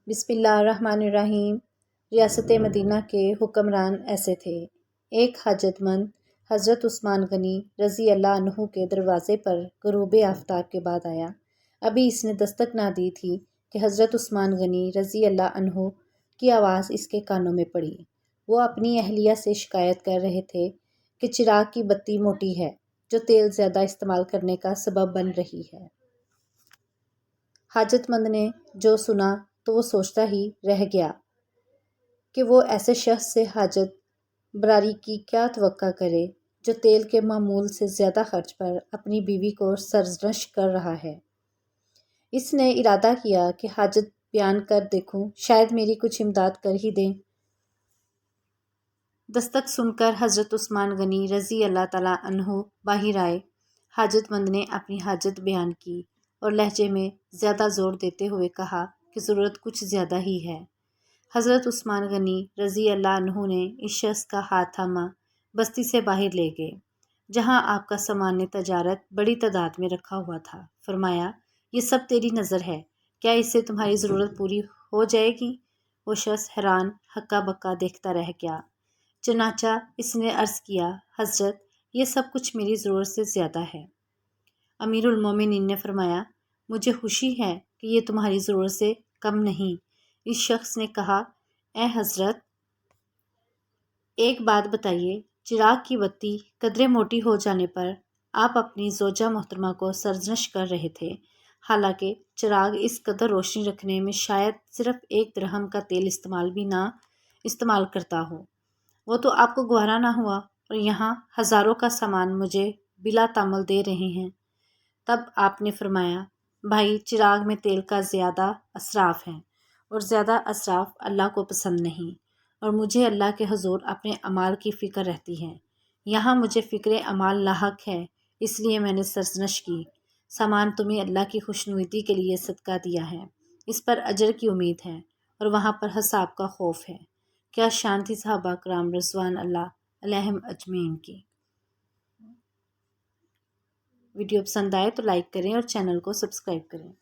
بسم اللہ الرحمن الرحیم۔ ریاست مدینہ کے حکمران ایسے تھے۔ ایک حاجت مند حضرت عثمان غنی رضی اللہ عنہ کے دروازے پر غروب آفتاب کے بعد آیا۔ ابھی اس نے دستک نہ دی تھی کہ حضرت عثمان غنی رضی اللہ عنہ کی آواز اس کے کانوں میں پڑی۔ وہ اپنی اہلیہ سے شکایت کر رہے تھے کہ چراغ کی بتی موٹی ہے جو تیل زیادہ استعمال کرنے کا سبب بن رہی ہے۔ حاجت مند نے جو سنا تو وہ سوچتا ہی رہ گیا کہ وہ ایسے شخص سے حاجت براری کی کیا توقع کرے جو تیل کے معمول سے زیادہ خرچ پر اپنی بیوی کو سرزنش کر رہا ہے۔ اس نے ارادہ کیا کہ حاجت بیان کر دیکھوں، شاید میری کچھ امداد کر ہی دیں۔ دستک سن کر حضرت عثمان غنی رضی اللہ تعالیٰ عنہ باہر آئے۔ حاجت مند نے اپنی حاجت بیان کی اور لہجے میں زیادہ زور دیتے ہوئے کہا کہ ضرورت کچھ زیادہ ہی ہے۔ حضرت عثمان غنی رضی اللہ عنہ نے اس شخص کا ہاتھ تھاما، بستی سے باہر لے گئے جہاں آپ کا سامان تجارت بڑی تعداد میں رکھا ہوا تھا۔ فرمایا، یہ سب تیری نظر ہے، کیا اس سے تمہاری ضرورت پوری ہو جائے گی؟ وہ شخص حیران ہکا بکا دیکھتا رہ گیا۔ چنانچہ اس نے عرض کیا، حضرت یہ سب کچھ میری ضرورت سے زیادہ ہے۔ امیر المومنین نے فرمایا، مجھے خوشی ہے کہ یہ تمہاری ضرورت سے کم نہیں۔ اس شخص نے کہا، اے حضرت ایک بات بتائیے، چراغ کی بتی قدرے موٹی ہو جانے پر آپ اپنی زوجہ محترمہ کو سرزنش کر رہے تھے، حالانکہ چراغ اس قدر روشنی رکھنے میں شاید صرف 1 درہم کا تیل بھی نہ استعمال کرتا ہو۔ وہ تو آپ کو گوارا نہ ہوا اور یہاں ہزاروں کا سامان مجھے بلا تعمل دے رہے ہیں۔ تب آپ نے فرمایا، بھائی چراغ میں تیل کا زیادہ اسراف ہے اور زیادہ اسراف اللہ کو پسند نہیں، اور مجھے اللہ کے حضور اپنے اعمال کی فکر رہتی ہے۔ یہاں مجھے فکر اعمال لاحق ہے، اس لیے میں نے سرزنش کی۔ سامان تمہیں اللہ کی خوشنودی کے لیے صدقہ دیا ہے، اس پر اجر کی امید ہے اور وہاں پر حساب کا خوف ہے۔ کیا شان تھی صحابہ کرام رضوان اللہ علیہم اجمعین کی۔ ویڈیو پسند آئے تو لائک کریں اور چینل کو سبسکرائب کریں۔